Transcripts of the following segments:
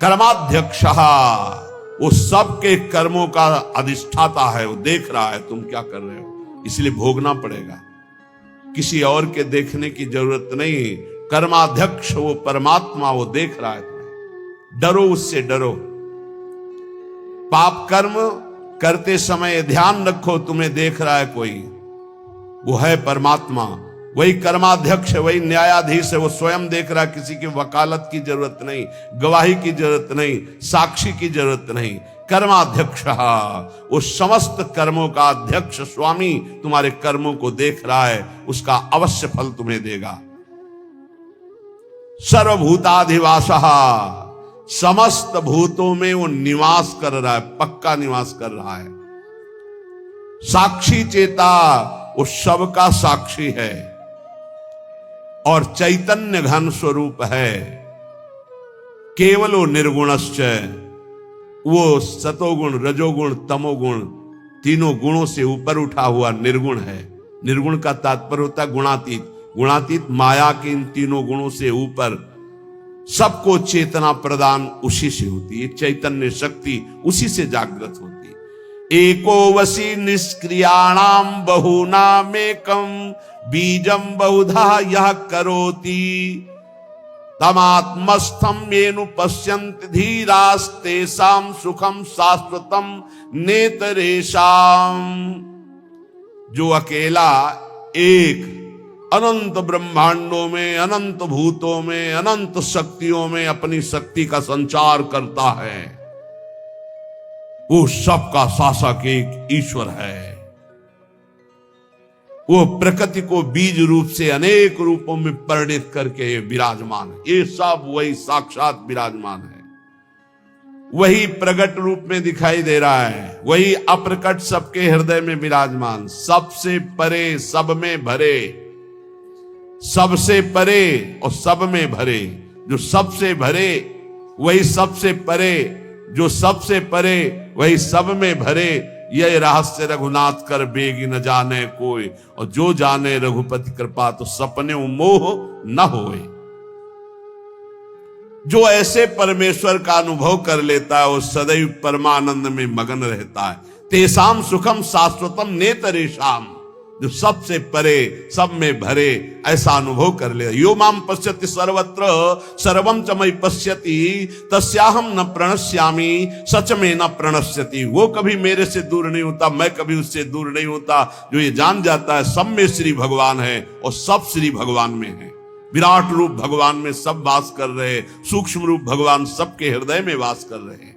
कर्माध्यक्ष, वो सबके कर्मों का अधिष्ठाता है, वो देख रहा है तुम क्या कर रहे हो, इसलिए भोगना पड़ेगा। किसी और के देखने की जरूरत नहीं। कर्माध्यक्ष वो परमात्मा, वो देख रहा है तुम्हें। डरो उससे, डरो। पाप कर्म करते समय ध्यान रखो, तुम्हें देख रहा है कोई, वो है परमात्मा। वही कर्माध्यक्ष है, वही न्यायाधीश है, वो स्वयं देख रहा है। किसी की वकालत की जरूरत नहीं, गवाही की जरूरत नहीं, साक्षी की जरूरत नहीं। कर्माध्यक्ष, वो समस्त कर्मों का अध्यक्ष स्वामी तुम्हारे कर्मों को देख रहा है, उसका अवश्य फल तुम्हें देगा। सर्वभूताधिवासः, समस्त भूतों में वो निवास कर रहा है, पक्का निवास कर रहा है। साक्षी चेता, वो सबका साक्षी है और चैतन्य घन स्वरूप है। केवलो निर्गुणश्च, वो सतोगुण, रजोगुण, तमोगुण तीनों गुणों से ऊपर उठा हुआ निर्गुण है। निर्गुण का तात्पर्य होता है गुणातीत। गुणातीत माया के इन तीनों गुणों से ऊपर, सबको चेतना प्रदान उसी से होती है। चैतन्य शक्ति उसी से जागृत होती है। एको वसी निष्क्रियाणाम बहुनामेकम बीजम बहुधा यह करोति तमात्मस्थम येनु पश्यन्ति धीरास्तेषां सुखम शाश्वतम नेतरेषाम। जो अकेला एक अनंत ब्रह्मांडों में, अनंत भूतों में, अनंत शक्तियों में अपनी शक्ति का संचार करता है, वो सबका शासक एक ईश्वर है। वो प्रकृति को बीज रूप से अनेक रूपों में परिणित करके विराजमान है। ये सब वही साक्षात विराजमान है, वही प्रकट रूप में दिखाई दे रहा है, वही अप्रकट सबके हृदय में विराजमान, सबसे परे, सब में भरे, सबसे परे और सब में भरे। जो सबसे भरे वही सबसे परे, जो सबसे परे वही सब में भरे। यह रहस्य रघुनाथ कर बेगी न जाने कोई, और जो जाने रघुपति कृपा तो सपने मोह न होए। जो ऐसे परमेश्वर का अनुभव कर लेता है वो सदैव परमानंद में मगन रहता है। तेसाम सुखम शाश्वतम नेतरेषाम, जो सबसे परे, सब में भरे, ऐसा अनुभव कर ले। यो माम पश्यति सर्वत्र सर्वम च मयि पश्यति तस्याहम न प्रणश्यामि सच में न प्रणश्यति। वो कभी मेरे से दूर नहीं होता, मैं कभी उससे दूर नहीं होता। जो ये जान जाता है सब में श्री भगवान है और सब श्री भगवान में है। विराट रूप भगवान में सब वास कर रहे, सूक्ष्म रूप भगवान सबके हृदय में वास कर रहे हैं।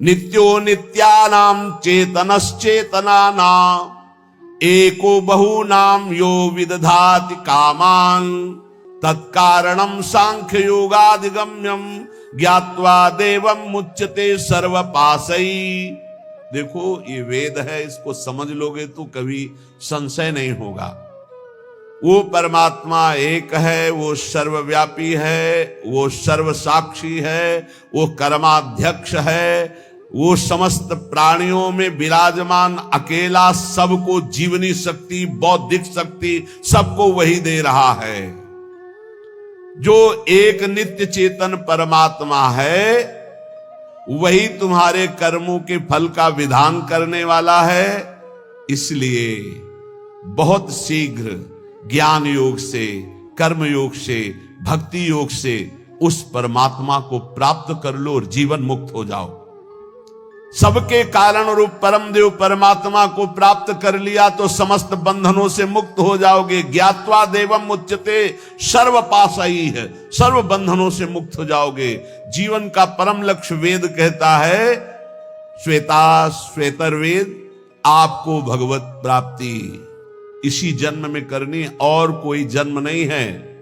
नित्यो नित्यानाम चेतनश्चेतनानाम एको बहुनाम यो विदधाति कामान तत्कारणम सांख्य योगाधिगम्यम ज्ञात्वा देवम मुच्यते सर्वपासई। देखो ये वेद है, इसको समझ लोगे तो कभी संशय नहीं होगा। वो परमात्मा एक है, वो सर्वव्यापी है, वो सर्वसाक्षी है, वो कर्माध्यक्ष है, वो समस्त प्राणियों में विराजमान अकेला, सबको जीवनी शक्ति, बौद्धिक शक्ति सबको वही दे रहा है। जो एक नित्य चेतन परमात्मा है वही तुम्हारे कर्मों के फल का विधान करने वाला है। इसलिए बहुत शीघ्र ज्ञान योग से, कर्म योग से, भक्ति योग से उस परमात्मा को प्राप्त कर लो और जीवन मुक्त हो जाओ। सबके कारण रूप परम देव परमात्मा को प्राप्त कर लिया तो समस्त बंधनों से मुक्त हो जाओगे। ज्ञात्वा देवम मुच्यते सर्व पासई है, सर्व बंधनों से मुक्त हो जाओगे। जीवन का परम लक्ष्य वेद कहता है, श्वेता श्वेतर्वेद, आपको भगवत प्राप्ति इसी जन्म में करनी, और कोई जन्म नहीं है।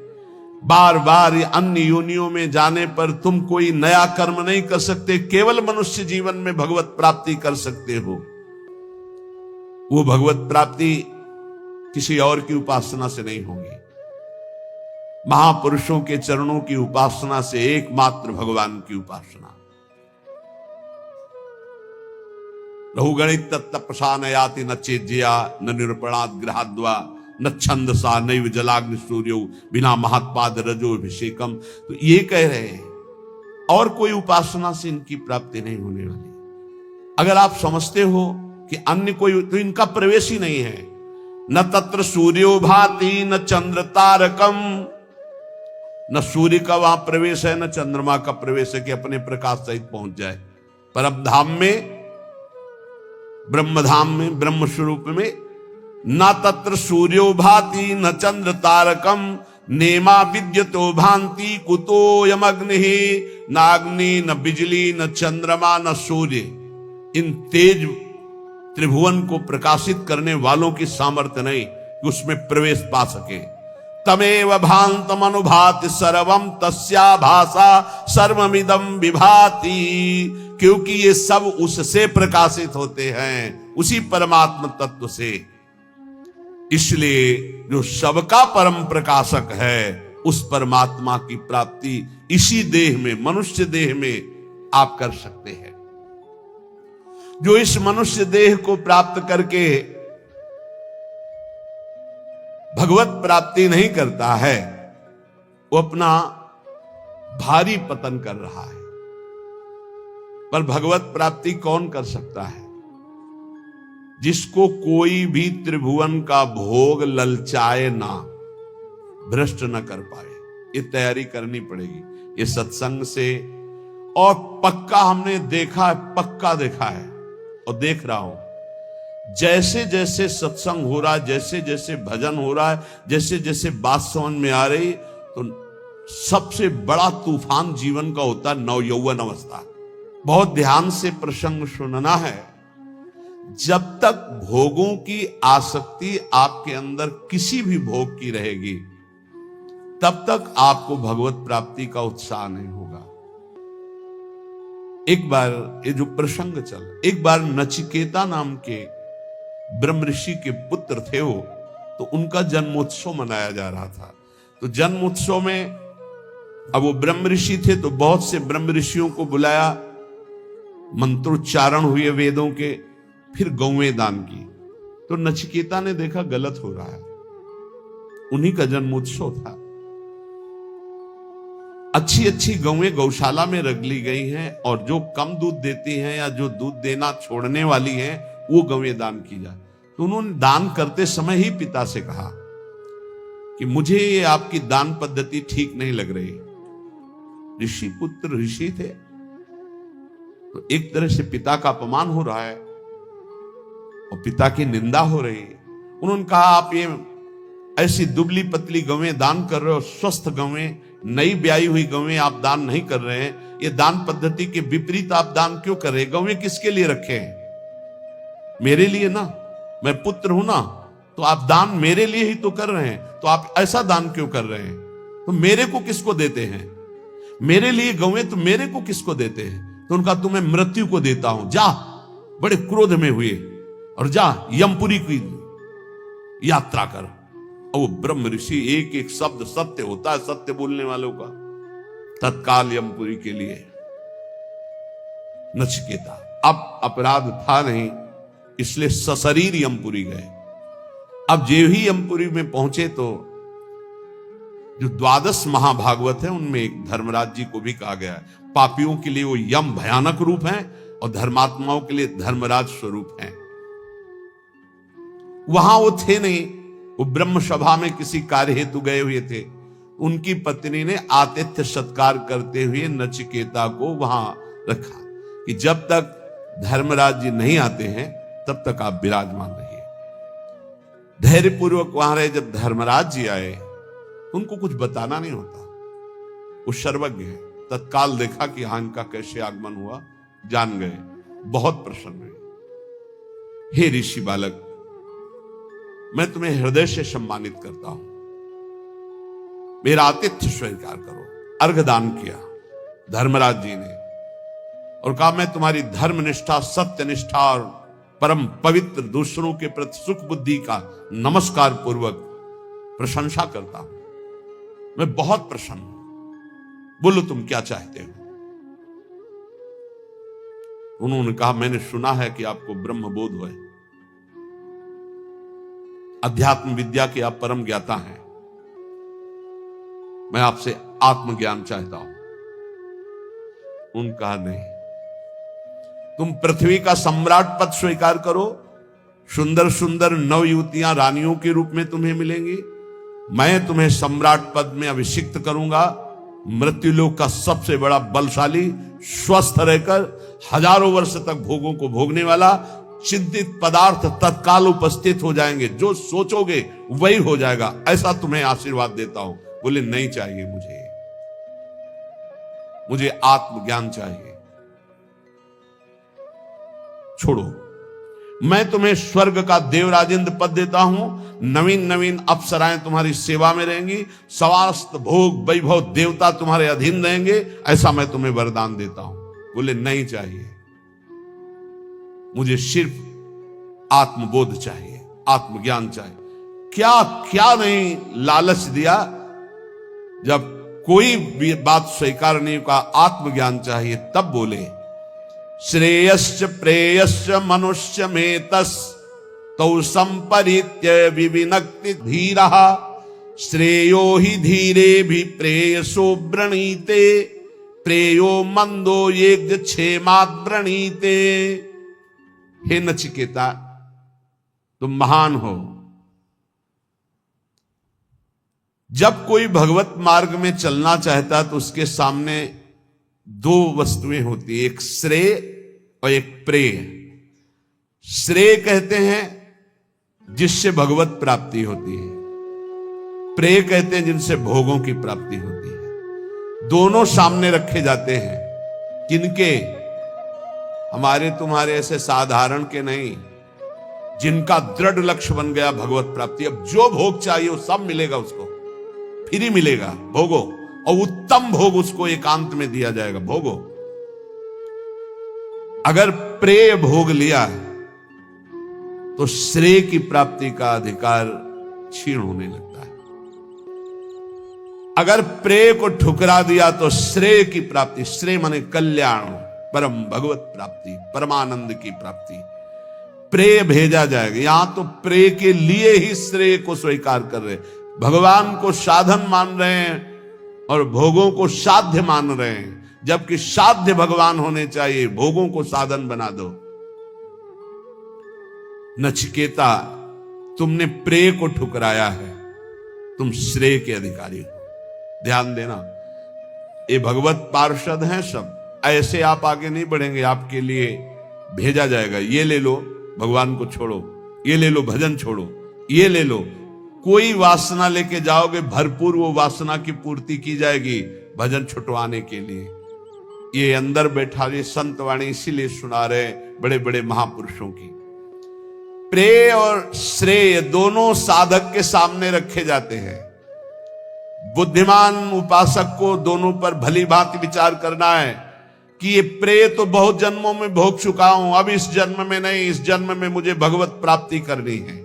बार बार अन्य योनियों में जाने पर तुम कोई नया कर्म नहीं कर सकते। केवल मनुष्य जीवन में भगवत प्राप्ति कर सकते हो। वो भगवत प्राप्ति किसी और की उपासना से नहीं होगी, महापुरुषों के चरणों की उपासना से, एकमात्र भगवान की उपासना। रहुगणित तत्तपसा न याति न चेज्या न निरूपणात् गृहाद्वा न छंदसा नैव जलाग्नि सूर्यो बिना महात्पाद रजो अभिषेकम। तो ये कह रहे हैं। और कोई उपासना से इनकी प्राप्ति नहीं होने वाली। अगर आप समझते हो कि अन्य कोई, तो इनका प्रवेश ही नहीं है। न तत्र सूर्यो भाति न चंद्र तारकम, न सूर्य का वहां प्रवेश है न चंद्रमा का प्रवेश है कि अपने प्रकाश सहित पहुंच जाए परम धाम में, ब्रह्मधाम में, ब्रह्म स्वरूप में। न तत्र सूर्यो भाति न चंद्र तारकम नेमा विद्यतो भांति कुतोयम अग्नि, न अग्नि न बिजली न चंद्रमा न सूर्य, इन तेज त्रिभुवन को प्रकाशित करने वालों की सामर्थ्य नहीं कि उसमें प्रवेश पा सके। तमेव भांतम अनुभाति सर्वम तस्या भाषा सर्वमिदं विभाति, क्योंकि ये सब उससे प्रकाशित होते हैं, उसी परमात्म तत्व से। इसलिए जो सबका परम प्रकाशक है, उस परमात्मा की प्राप्ति इसी देह में, मनुष्य देह में आप कर सकते हैं। जो इस मनुष्य देह को प्राप्त करके भगवत प्राप्ति नहीं करता है, वो अपना भारी पतन कर रहा है। पर भगवत प्राप्ति कौन कर सकता है? जिसको कोई भी त्रिभुवन का भोग ललचाए ना, भ्रष्ट न कर पाए। ये तैयारी करनी पड़ेगी ये सत्संग से। और पक्का हमने देखा है, पक्का देखा है और देख रहा हूं, जैसे जैसे सत्संग हो रहा है, जैसे जैसे भजन हो रहा है, जैसे जैसे बात समझ में आ रही, तो सबसे बड़ा तूफान जीवन का होता है नवयौवन अवस्था। बहुत ध्यान से प्रसंग सुनना है। जब तक भोगों की आसक्ति आपके अंदर किसी भी भोग की रहेगी, तब तक आपको भगवत प्राप्ति का उत्साह नहीं होगा। एक बार ये जो प्रसंग चल, एक बार नचिकेता नाम के ब्रह्म ऋषि के पुत्र थे वो, तो उनका जन्मोत्सव मनाया जा रहा था। तो जन्मोत्सव में अब वो ब्रह्म ऋषि थे, तो बहुत से ब्रह्म ऋषियों को बुलाया, मंत्रोच्चारण हुए वेदों के, फिर गौवें दान की। तो नचिकेता ने देखा गलत हो रहा है, उन्हीं का जन्मोत्सव था। अच्छी अच्छी गौवें गौशाला में रख ली गई हैं, और जो कम दूध देती हैं या जो दूध देना छोड़ने वाली हैं, वो गौवें दान की जाए। तो उन्होंने दान करते समय ही पिता से कहा कि मुझे ये आपकी दान पद्धति ठीक नहीं लग रही। ऋषि पुत्र ऋषि थे, तो एक तरह से पिता का अपमान हो रहा है और पिता की निंदा हो रही है। उन्होंने कहा आप ये ऐसी दुबली पतली गौवें दान कर रहे हो, स्वस्थ गौवें, नई ब्याई हुई गौवें आप दान नहीं कर रहे हैं। ये दान पद्धति के विपरीत आप दान क्यों कर रहे हैं? गौवें किसके लिए रखे हैं? मेरे लिए ना, मैं पुत्र हूं ना, तो आप दान मेरे लिए ही तो कर रहे हैं, तो आप ऐसा दान क्यों कर रहे हैं? तो मेरे को किसको देते हैं? मेरे लिए गौवें तो मेरे को किसको देते हैं? तो उनका तुम्हें मृत्यु को देता हूं, जा। बड़े क्रोध में हुए और जा यमपुरी की यात्रा कर। और वो ब्रह्म ऋषि, एक एक शब्द सत्य होता है सत्य बोलने वालों का। तत्काल यमपुरी के लिए नचिकेता, अब अपराध था नहीं, इसलिए सशरीर यमपुरी गए। अब जो ही यमपुरी में पहुंचे, तो जो 12 महाभागवत है उनमें एक धर्मराज जी को भी कहा गया है। पापियों के लिए वो यम भयानक रूप है और धर्मात्माओं के लिए धर्मराज स्वरूप है। वहां वो थे नहीं, वो ब्रह्म सभा में किसी कार्य हेतु गए हुए थे। उनकी पत्नी ने आतिथ्य सत्कार करते हुए नचिकेता को वहां रखा कि जब तक धर्मराज जी नहीं आते हैं तब तक आप विराजमान रहिए। धैर्यपूर्वक वहां रहे। जब धर्मराज जी आए, उनको कुछ बताना नहीं होता, वो सर्वज्ञ है। तत्काल देखा कि हाँ इनका कैसे आगमन हुआ, जान गए, बहुत प्रसन्न हुए। हे ऋषि बालक, मैं तुम्हें हृदय से सम्मानित करता हूं, मेरा आतिथ्य स्वीकार करो। अर्घदान किया धर्मराज जी ने और कहा मैं तुम्हारी धर्मनिष्ठा, सत्यनिष्ठा और परम पवित्र दूसरों के प्रति सुख बुद्धि का नमस्कार पूर्वक प्रशंसा करता हूं। मैं बहुत प्रसन्न हूं, बोलो तुम क्या चाहते हो? उन्होंने कहा मैंने सुना है कि आपको ब्रह्म बोध है, अध्यात्म विद्या के आप परम ज्ञाता हैं। मैं आपसे आत्मज्ञान चाहता हूं। उनका नहीं। तुम पृथ्वी का सम्राट पद स्वीकार करो, सुंदर सुंदर नव युवतियां रानियों के रूप में तुम्हें मिलेंगी। मैं तुम्हें सम्राट पद में अभिषिक्त करूंगा। मृत्युलोक का सबसे बड़ा बलशाली, स्वस्थ रहकर हजारों वर्ष तक भोगों को भोगने वाला, चिंतित पदार्थ तत्काल उपस्थित हो जाएंगे। जो सोचोगे वही हो जाएगा, ऐसा तुम्हें आशीर्वाद देता हूं। बोले नहीं चाहिए मुझे आत्मज्ञान चाहिए। छोड़ो, मैं तुम्हें स्वर्ग का देवराजेंद्र पद देता हूं। नवीन नवीन अप्सराएं तुम्हारी सेवा में रहेंगी। समस्त भोग वैभव देवता तुम्हारे अधीन रहेंगे। ऐसा मैं तुम्हें वरदान देता हूं। बोले नहीं चाहिए, मुझे सिर्फ आत्मबोध चाहिए, आत्मज्ञान चाहिए। क्या क्या नहीं लालच दिया। जब कोई भी बात स्वीकार नहीं का, आत्मज्ञान चाहिए, तब बोले श्रेयश्च प्रेयश्च मनुष्य में तस् तौ संपरित्य विविनक्ति धीरः श्रेयो ही धीरे भी प्रेयसो वृणीते प्रेयो मंदो यज्ञ क्षेमात् वृणीते। हे नचिकेता, तुम महान हो। जब कोई भगवत मार्ग में चलना चाहता है तो उसके सामने दो वस्तुएं होती है, एक श्रेय और एक प्रेय। श्रेय कहते हैं जिससे भगवत प्राप्ति होती है, प्रेय कहते हैं जिनसे भोगों की प्राप्ति होती है। दोनों सामने रखे जाते हैं। किनके? हमारे तुम्हारे ऐसे साधारण के नहीं, जिनका दृढ़ लक्ष्य बन गया भगवत प्राप्ति। अब जो भोग चाहिए वो सब मिलेगा उसको, फ्री मिलेगा। भोगो, और उत्तम भोग उसको एकांत में दिया जाएगा। भोगो। अगर प्रेय भोग लिया तो श्रेय की प्राप्ति का अधिकार क्षीण होने लगता है। अगर प्रेय को ठुकरा दिया तो श्रेय की प्राप्ति, श्रेय माने कल्याण, परम भगवत प्राप्ति, परमानंद की प्राप्ति, प्रेय भेजा जाएगा। यहां तो प्रेय के लिए ही श्रेय को स्वीकार कर रहे, भगवान को साधन मान रहे हैं और भोगों को साध्य मान रहे हैं। जबकि साध्य भगवान होने चाहिए, भोगों को साधन बना दो। नचिकेता, तुमने प्रेय को ठुकराया है, तुम श्रेय के अधिकारी हो। ध्यान देना, ये भगवत पार्षद हैं सब, ऐसे आप आगे नहीं बढ़ेंगे। आपके लिए भेजा जाएगा, ये ले लो, भगवान को छोड़ो, ये ले लो, भजन छोड़ो, ये ले लो। कोई वासना लेके जाओगे, भरपूर वो वासना की पूर्ति की जाएगी भजन छुटवाने के लिए। ये अंदर बैठा ये संत वाणी इसीलिए सुना रहे बड़े बड़े महापुरुषों की। प्रेय और श्रेय दोनों साधक के सामने रखे जाते हैं। बुद्धिमान उपासक को दोनों पर भली भांति विचार करना है कि ये प्रेय तो बहुत जन्मों में भोग चुका हूं, अब इस जन्म में नहीं, इस जन्म में मुझे भगवत प्राप्ति करनी है।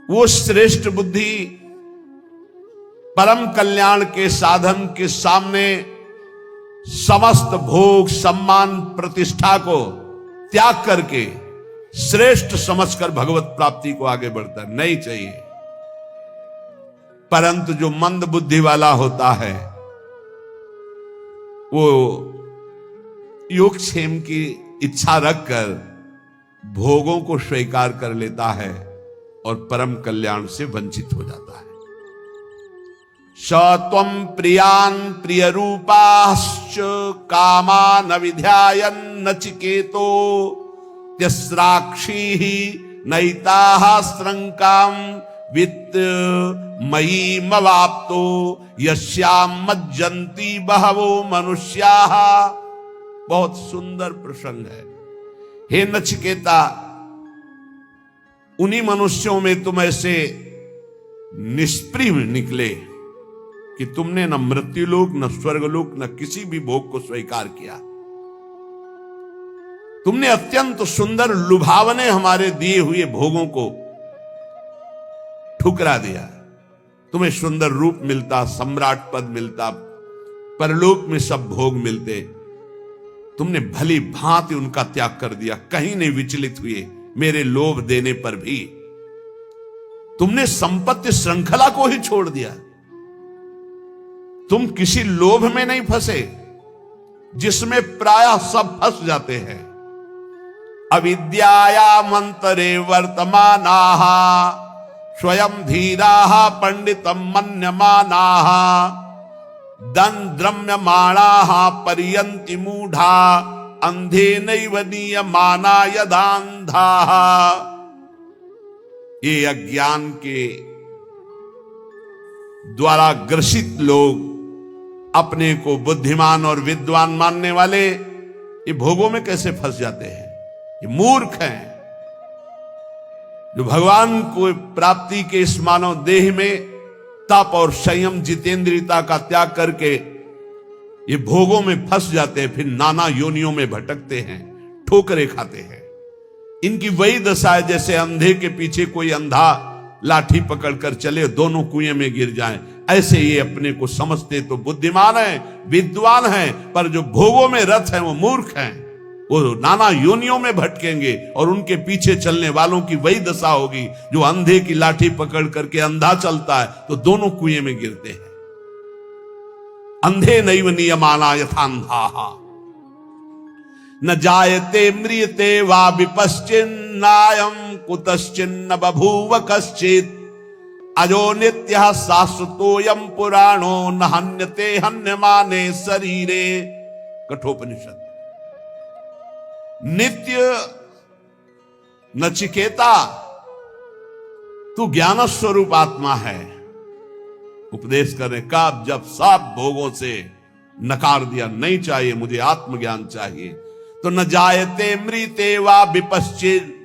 वो श्रेष्ठ बुद्धि परम कल्याण के साधन के सामने समस्त भोग, सम्मान, प्रतिष्ठा को त्याग करके श्रेष्ठ समझकर भगवत प्राप्ति को आगे बढ़ता नहीं चाहिए। परंतु जो मंद बुद्धि वाला होता है वो योगक्षेम की इच्छा रखकर भोगों को स्वीकार कर लेता है और परम कल्याण से वंचित हो जाता है। त्वं प्रियान् प्रिय रूपाश्च कामान विध्यायन् नचिकेतो त्यस्राक्षी नैताः श्रृंकां वित्त मयी मवाप्तो यस्यां मज्जन्ति बहवो मनुष्याः। बहुत सुंदर प्रसंग है। हे नचिकेता, उन्हीं मनुष्यों में तुम ऐसे निष्प्रिय निकले कि तुमने न मृत्युलोक, न स्वर्गलोक, न किसी भी भोग को स्वीकार किया। तुमने अत्यंत सुंदर लुभावने हमारे दिए हुए भोगों को ठुकरा दिया। तुम्हें सुंदर रूप मिलता, सम्राट पद मिलता, परलोक में सब भोग मिलते, तुमने भली भांति उनका त्याग कर दिया। कहीं नहीं विचलित हुए मेरे लोभ देने पर भी। तुमने संपत्ति श्रृंखला को ही छोड़ दिया। तुम किसी लोभ में नहीं फंसे, जिसमें प्रायः सब फंस जाते हैं। अविद्याया मंतरे वर्तमानाः स्वयं धीराः पंडितम मन्यमानाः द्रम्यमाणाः पर्यन्ति मूढ़ा अंधेनैव नीयमाना यदान्धाः। ये अज्ञान के द्वारा ग्रसित लोग अपने को बुद्धिमान और विद्वान मानने वाले ये भोगों में कैसे फंस जाते हैं। ये मूर्ख हैं जो भगवान को प्राप्ति के इस मानव देह में तप और संयम जितेंद्रियता का त्याग करके ये भोगों में फंस जाते हैं, फिर नाना योनियों में भटकते हैं, ठोकरे खाते हैं। इनकी वही दशा है जैसे अंधे के पीछे कोई अंधा लाठी पकड़कर चले, दोनों कुएं में गिर जाएं। ऐसे ये अपने को समझते तो बुद्धिमान हैं, विद्वान हैं, पर जो भोगों में रत हैं वो मूर्ख हैं। वो नाना योनियों में भटकेंगे और उनके पीछे चलने वालों की वही दशा होगी जो अंधे की लाठी पकड़ करके अंधा चलता है तो दोनों कुएं में गिरते हैं। अंधे नैव नियमाना यथान्धाः न जायते म्रियते वा विपश्चिन्नायं कुतश्चिन्न बभूव कश्चित् अजो नित्यः शाश्वतोऽयं पुराणो न हन्यते हन्यमाने शरीरे। कठोपनिषद। नित्य नचिकेता तू ज्ञान स्वरूप आत्मा है। उपदेश करने का जब सब भोगों से नकार दिया, नहीं चाहिए मुझे आत्मज्ञान चाहिए, तो न जायते मृते वा विपश्चित्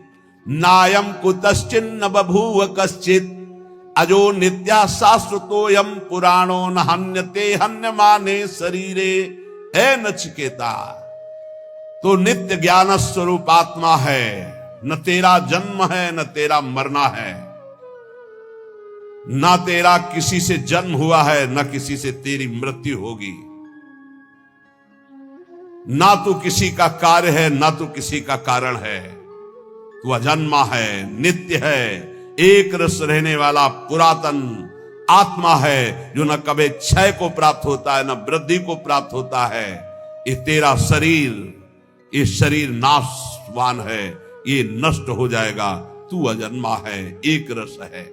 नायम कुतश्चिन्न बभूव कश्चित् अजो नित्या शाश्वतोऽयं पुराणो न हन्यते हन्यमाने शरीरे। है नचिकेता तो नित्य ज्ञान स्वरूप आत्मा है, न तेरा जन्म है न तेरा मरना है, ना तेरा किसी से जन्म हुआ है न किसी से तेरी मृत्यु होगी, ना तू किसी का कार्य है ना तू किसी का कारण है। तू अजन्मा है, नित्य है, एक रस रहने वाला पुरातन आत्मा है जो न कभी क्षय को प्राप्त होता है न वृद्धि को प्राप्त होता है। ये तेरा शरीर, ये शरीर नाशवान है, ये नष्ट हो जाएगा। तू अजन्मा है, एक रस है।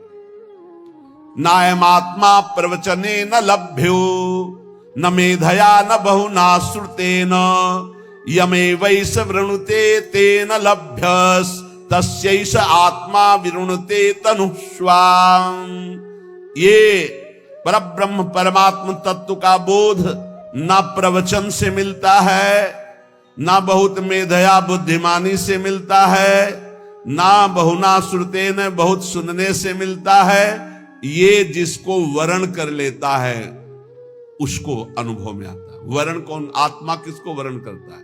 नायमात्मा प्रवचने न लभ्यो न मेधया न बहुना श्रुतेन यमे वैस वृणुते तेन लभ्यस तस्यैष आत्मा विरुणुते तनुस्वाम। ये परब्रह्म परमात्म तत्व का बोध ना प्रवचन से मिलता है, ना बहुत मेधया बुद्धिमानी से मिलता है, ना बहुना श्रुतेन बहुत सुनने से मिलता है। ये जिसको वर्ण कर लेता है उसको अनुभव में आता है। वर्ण कौन? आत्मा किसको वर्ण करता है?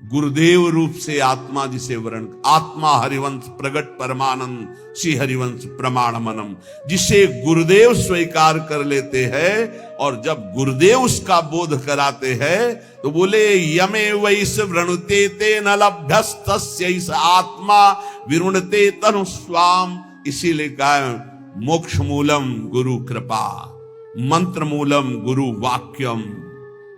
गुरुदेव रूप से आत्मा जिसे वर्ण, आत्मा हरिवंश प्रगट परमानंद श्री हरिवंश प्रमाणमनम, जिसे गुरुदेव स्वीकार कर लेते हैं और जब गुरुदेव उसका बोध कराते हैं तो बोले यमे वैस वृणुते तेन लभ्यस्तस्यैष आत्मा विरुणते तनुस्वाम। इसीलिए कहा मोक्ष मूलम गुरु कृपा, मंत्र मूलम गुरु वाक्यम।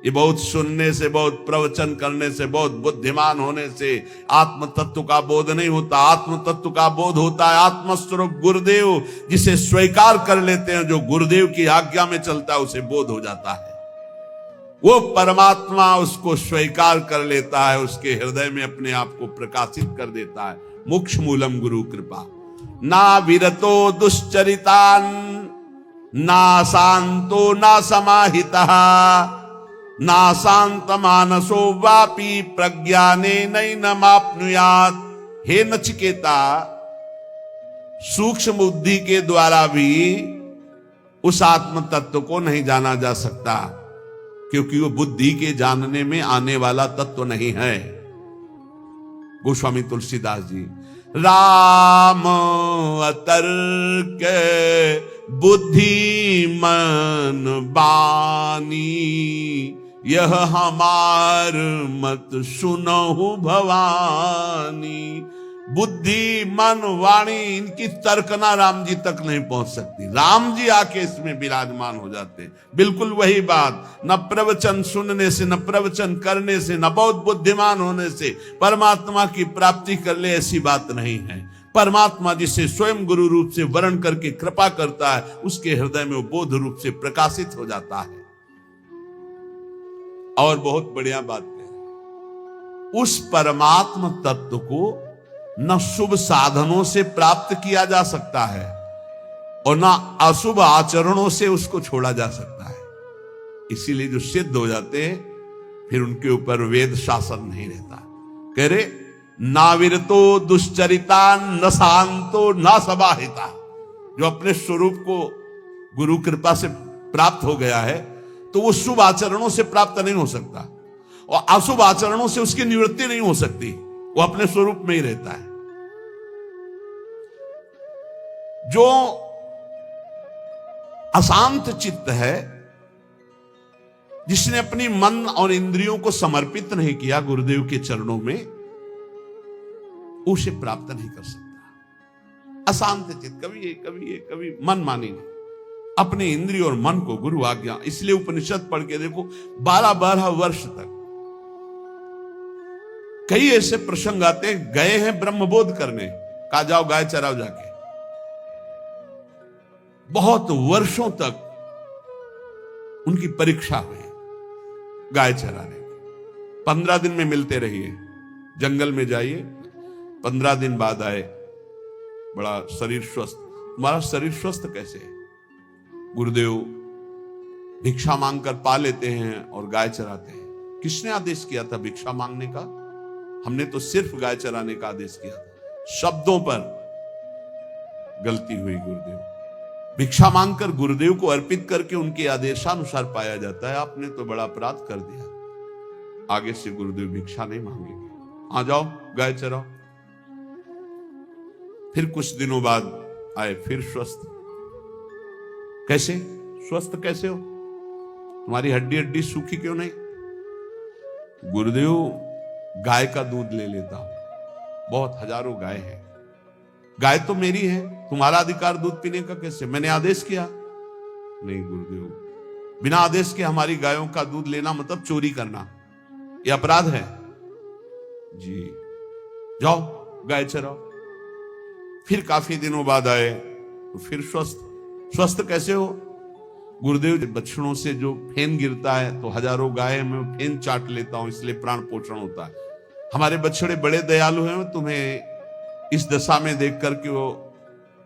ये बहुत सुनने से, बहुत प्रवचन करने से, बहुत बुद्धिमान होने से आत्म तत्व का बोध नहीं होता। आत्म तत्व का बोध होता है आत्मस्वरूप गुरुदेव जिसे स्वीकार कर लेते हैं, जो गुरुदेव की आज्ञा में चलता है उसे बोध हो जाता है। वो परमात्मा उसको स्वीकार कर लेता है, उसके हृदय में अपने आप को प्रकाशित कर देता है। मोक्ष मूलम गुरु कृपा। ना विरतो दुश्चरितान ना शांतो ना समाहितः ना शांत मानसो वापी प्रज्ञाने नैनमाप्नुयात्। हे नचिकेता, सूक्ष्म बुद्धि के द्वारा भी उस आत्म तत्व को नहीं जाना जा सकता, क्योंकि वो बुद्धि के जानने में आने वाला तत्व नहीं है। गोस्वामी तुलसीदास जी, राम अतर्क बुद्धि मन बानी यह हमार मत सुनहु भवानी। बुद्धि, मन, वाणी, इनकी तर्कना राम जी तक नहीं पहुंच सकती। राम जी आके इसमें विराजमान हो जाते हैं। बिल्कुल वही बात, न प्रवचन सुनने से, न प्रवचन करने से, न बहुत बुद्धिमान होने से परमात्मा की प्राप्ति कर ले, ऐसी बात नहीं है। परमात्मा जिसे स्वयं गुरु रूप से वर्ण करके कृपा करता है, उसके हृदय में वो बोध रूप से प्रकाशित हो जाता है। और बहुत बढ़िया बात है, उस परमात्म तत्व को न शुभ साधनों से प्राप्त किया जा सकता है और न अशुभ आचरणों से उसको छोड़ा जा सकता है। इसीलिए जो सिद्ध हो जाते हैं, फिर उनके ऊपर वेद शासन नहीं रहता। कह रहे नाविरतो दुश्चरिता न शांतो न सबाहिता। जो अपने स्वरूप को गुरु कृपा से प्राप्त हो गया है, तो वो शुभ आचरणों से प्राप्त नहीं हो सकता और अशुभ आचरणों से उसकी निवृत्ति नहीं हो सकती। वो अपने स्वरूप में ही रहता है। जो अशांत चित्त है, जिसने अपनी मन और इंद्रियों को समर्पित नहीं किया गुरुदेव के चरणों में, उसे प्राप्त नहीं कर सकता। अशांत चित्त, कभी मन मानी नहीं, अपने इंद्रिय और मन को गुरु आज्ञा। इसलिए उपनिषद पढ़ के देखो, 12-12 वर्ष तक कई ऐसे प्रसंग आते हैं, गए हैं ब्रह्मबोध करने, कहा जाओ गाय चराओ जाके। बहुत वर्षों तक उनकी परीक्षा हुई गाय चराने की। 15 दिन में मिलते रहिए, जंगल में जाइए, 15 दिन बाद आए, बड़ा शरीर स्वस्थ। तुम्हारा शरीर स्वस्थ कैसे है? गुरुदेव भिक्षा मांगकर पा लेते हैं और गाय चराते हैं। किसने आदेश किया था भिक्षा मांगने का? हमने तो सिर्फ गाय चराने का आदेश किया था। शब्दों पर गलती हुई। गुरुदेव भिक्षा मांगकर गुरुदेव को अर्पित करके उनके आदेशानुसार पाया जाता है। आपने तो बड़ा अपराध कर दिया, आगे से गुरुदेव भिक्षा नहीं मांगेंगे, आ जाओ गाय चराओ। फिर कुछ दिनों बाद आए, फिर स्वस्थ। कैसे स्वस्थ कैसे हो? तुम्हारी हड्डी हड्डी सूखी क्यों नहीं? गुरुदेव गाय का दूध ले लेता हूं, बहुत हजारों गाय है, गाय तो मेरी है, तुम्हारा अधिकार दूध पीने का कैसे? मैंने आदेश किया? नहीं गुरुदेव, बिना आदेश के हमारी गायों का दूध लेना मतलब चोरी करना, यह अपराध है। जी जाओ गाय चराओ। फिर काफी दिनों बाद आए तो फिर स्वस्थ। स्वस्थ कैसे हो? गुरुदेव बछड़ों से जो फेन गिरता है तो हजारों गाय में फेन चाट लेता हूं, इसलिए प्राण पोषण होता है। हमारे बछड़े बड़े दयालु हैं, तुम्हें इस दशा में देख करके वो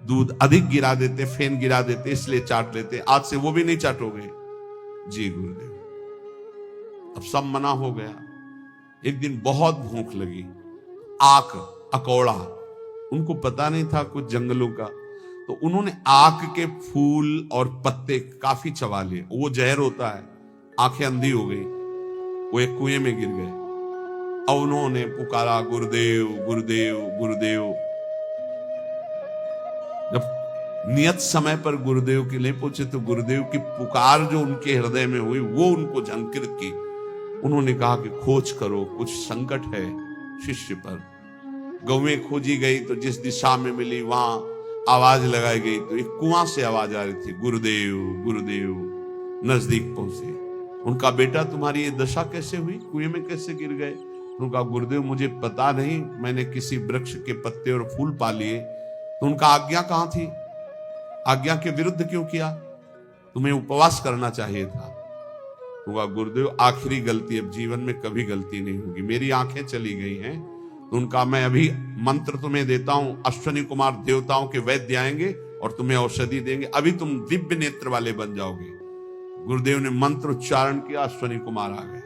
दूध अधिक गिरा देते, फेन गिरा देते, इसलिए चाट लेते। आज से वो भी नहीं चाटोगे? जी गुरुदेव। अब सब मना हो गया। एक दिन बहुत भूख लगी, आक अकौड़ा, उनको पता नहीं था कुछ जंगलों का, तो उन्होंने आक के फूल और पत्ते काफी चबा लिए। वो जहर होता है, आंखें अंधी हो गई, वो एक कुएं में गिर गए। और उन्होंने पुकारा गुरुदेव गुरुदेव गुरुदेव। जब नियत समय पर गुरुदेव के लिए पहुंचे तो गुरुदेव की पुकार जो उनके हृदय में हुई वो उनको झंकृत की। उन्होंने कहा कि खोज करो, कुछ संकट है शिष्य पर। गौएं खोजी गई तो जिस दिशा में मिली वहां आवाज लगाई गई, तो एक कुआं से आवाज आ रही थी, गुरुदेव गुरुदेव। नजदीक पहुंचे, उनका बेटा तुम्हारी ये दशा कैसे हुई, कुएं में कैसे गिर गए? उनका गुरुदेव मुझे पता नहीं, मैंने किसी वृक्ष के पत्ते और फूल पा लिए। तो उनका आज्ञा कहां थी? आज्ञा के विरुद्ध क्यों किया? तुम्हें उपवास करना चाहिए था। उनका गुरुदेव आखिरी गलती, अब जीवन में कभी गलती नहीं होगी, मेरी आंखें चली गई हैं। तो उनका मैं अभी मंत्र तुम्हें देता हूं, अश्वनी कुमार देवताओं के वैद्य आएंगे और तुम्हें औषधि देंगे, अभी तुम दिव्य नेत्र वाले बन जाओगे। गुरुदेव ने मंत्र उच्चारण किया, अश्वनी कुमार आ गए।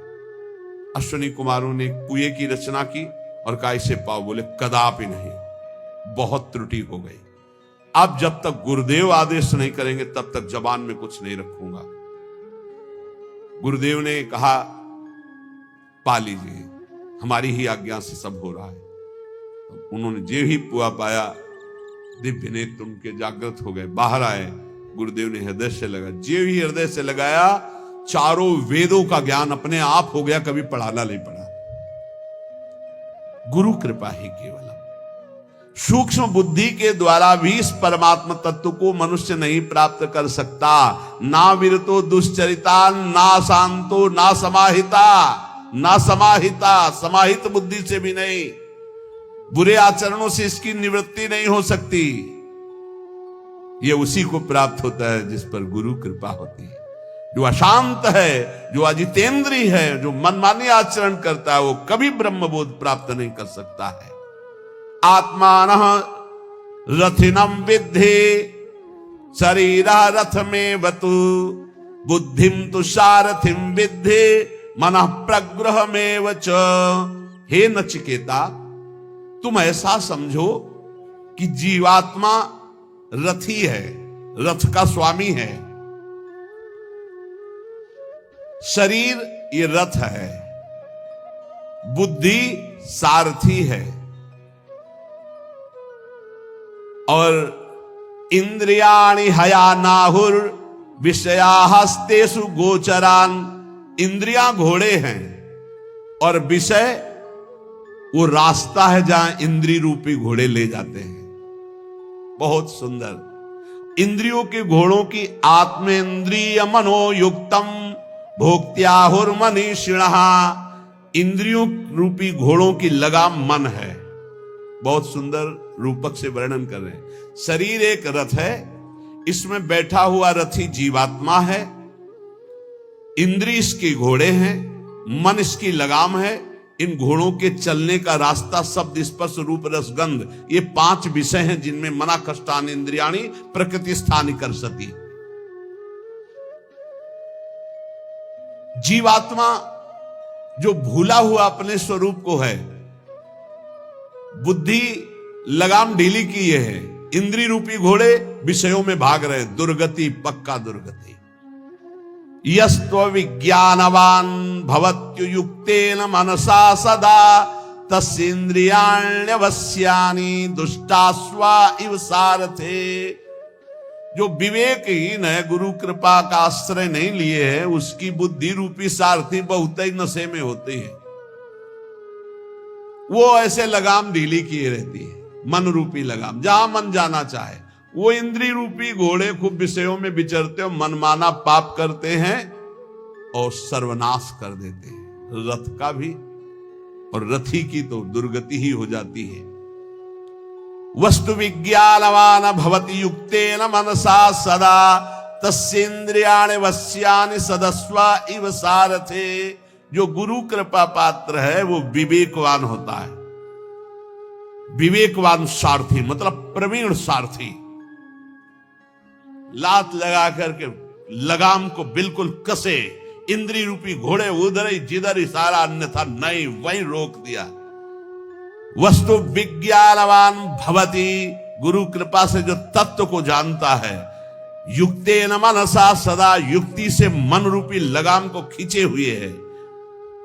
अश्वनी कुमारों ने कुएं की रचना की और कहा इसे पाओ। बोले कदापि नहीं, बहुत त्रुटि हो गई। अब जब तक गुरुदेव आदेश नहीं करेंगे तब तक जबान में कुछ नहीं रखूंगा। गुरुदेव ने कहा पा लीजिए, हमारी ही आज्ञा से सब हो रहा है। उन्होंने जो ही पुआ पाया, दिव्य नेत्र उनके जागृत हो गए, बाहर आए। गुरुदेव ने हृदय से लगा, जो ही हृदय से लगाया, चारों वेदों का ज्ञान अपने आप हो गया, कभी पढ़ाना नहीं पड़ा। गुरु कृपा ही केवलम। सूक्ष्म बुद्धि के द्वारा भी इस परमात्म तत्व को मनुष्य नहीं प्राप्त कर सकता। ना विरतो दुश्चरिता, ना शांतो, ना समाहिता, ना समाहिता, समाहित बुद्धि से भी नहीं, बुरे आचरणों से इसकी निवृत्ति नहीं हो सकती। यह उसी को प्राप्त होता है जिस पर गुरु कृपा होती है। जो अशांत है, जो अजितेंद्री है, जो मनमानी आचरण करता है, वो कभी ब्रह्मबोध प्राप्त नहीं कर सकता है। आत्मानः रथिनम विद्धि शरीरा रथ में वतु, बुद्धिम तु सारथिम विद्धि मनः प्रग्रह में वच। हे नचिकेता, तुम ऐसा समझो कि जीवात्मा रथी है, रथ का स्वामी है। शरीर ये रथ है, बुद्धि सारथी है, और इंद्रियाणि हयानाहुर विषयास्तेषु गोचरान। इंद्रियां घोड़े हैं और विषय वो रास्ता है जहां इंद्रिय रूपी घोड़े ले जाते हैं। बहुत सुंदर। इंद्रियों के घोड़ों की आत्मेन्द्रिय मनोयुक्तम भोक्त्याहुर्मनीषिणः। इंद्रियों रूपी घोड़ों की लगाम मन है। बहुत सुंदर रूपक से वर्णन कर रहे हैं। शरीर एक रथ है, इसमें बैठा हुआ रथी जीवात्मा है, इंद्रिय इसके घोड़े हैं, मन इसकी लगाम है। इन घोड़ों के चलने का रास्ता शब्द स्पर्श रूप रस गंध, ये 5 विषय हैं जिनमें मना कष्टान इंद्रियाणी प्रकृति स्थानी कर सकी। जीवात्मा जो भूला हुआ अपने स्वरूप को है, बुद्धि लगाम ढीली की है, इंद्रिय रूपी घोड़े विषयों में भाग रहे, दुर्गति, पक्का दुर्गति। यस्त्व विज्ञानवान भवत्युयुक्तेन मनसा सदा तस्येन्द्रियाण्यवस्यानि दुष्टास्वा इव सारथे। जो विवेकहीन है, गुरु कृपा का आश्रय नहीं लिए है, उसकी बुद्धि रूपी सारथी बहुत ही नशे में होती है। वो ऐसे लगाम ढीली किए रहती है, मन रूपी लगाम, जहां मन जाना चाहे। वो इंद्रिय रूपी घोड़े खूब विषयों में विचरते हो, मनमाना पाप करते हैं और सर्वनाश कर देते हैं, रथ का भी और रथी की तो दुर्गति ही हो जाती है। वस्तु विज्ञानवान भवति युक्तेन मनसा सदा तस्येन्द्रियाणि वश्यानि सदस्वा इव सारथे। जो गुरु कृपा पात्र है वो विवेकवान होता है। विवेकवान सारथी मतलब प्रवीण सारथी, लात लगा करके लगाम को बिल्कुल कसे, इंद्रिय रूपी घोड़े उधर ही जिधर इशारा, अन्यथा नहीं, वहीं रोक दिया। वस्तु विज्ञानवान भवति, गुरु कृपा से जो तत्व को जानता है, युक्तेन मनसा सदा, युक्ति से मन रूपी लगाम को खींचे हुए है,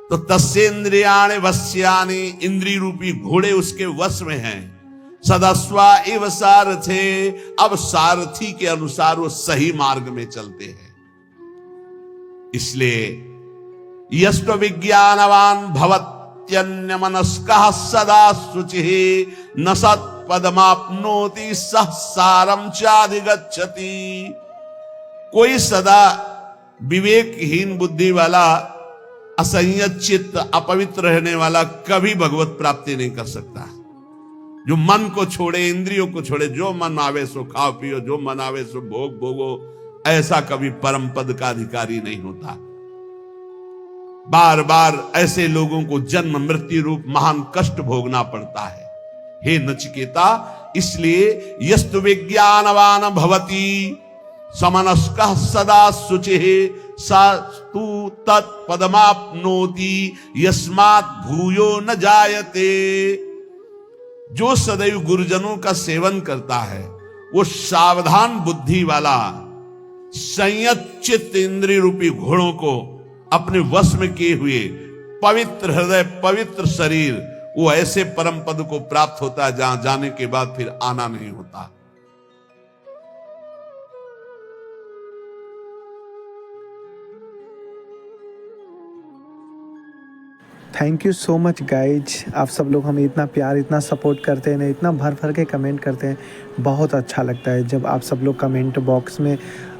तो तस्येन्द्रियाणि वश्यानि, इंद्रिय रूपी घोड़े उसके वश में हैं। सदस्वा इव सारथे, अब सारथी के अनुसार वो सही मार्ग में चलते हैं। इसलिए यस्त्व विज्ञानवान भवत्यन्य मनस्कः सदा शुचिः न सत्पदमाप्नोति सह सारम चाधिगच्छति। कोई सदा विवेकहीन बुद्धि वाला, असंयत चित्त, अपवित्र रहने वाला कभी भगवत प्राप्ति नहीं कर सकता। जो मन को छोड़े, इंद्रियों को छोड़े, जो मन आवे सो खाओ पियो, जो मन आवे सो भोग भोगो, ऐसा कभी परम पद का अधिकारी नहीं होता। बार बार ऐसे लोगों को जन्म मृत्यु रूप महान कष्ट भोगना पड़ता है। हे नचिकेता, इसलिए यस्तु विज्ञानवान भवति समनस्कः सदा शुचिः सास्तु तत्पदमाप्नोति यस्मात् भूयो न जायते। जो सदैव गुरुजनों का सेवन करता है, वो सावधान बुद्धि वाला, संयत चित्त इंद्रिय रूपी घोड़ों को अपने वश में किए हुए, पवित्र हृदय, पवित्र शरीर, वो ऐसे परम पद को प्राप्त होता है जहां जाने के बाद फिर आना नहीं होता। Thank you so much guys, आप सब लोग हमें इतना प्यार, इतना सपोर्ट करते हैं ना, इतना भर भर के कमेंट करते हैं। बहुत अच्छा लगता है जब आप सब लोग कमेंट बॉक्स में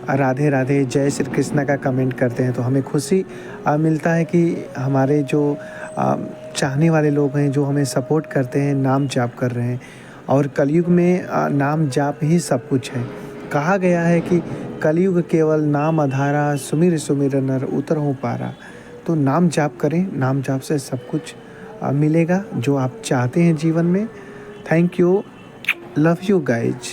राधे राधे जय श्री कृष्णा का कमेंट करते हैं, तो हमें खुशी मिलता है कि हमारे जो चाहने वाले लोग हैं, जो हमें सपोर्ट करते हैं, नाम जाप कर रहे हैं। और कलयुग में नाम जाप ही सब कुछ है। कहा गया है कि कलयुग केवल नाम आधारा, सुमिर सुमिर नर उतरहु पारा। तो नाम जाप करें, नाम जाप से सब कुछ मिलेगा जो आप चाहते हैं जीवन में। Thank you, love you guys.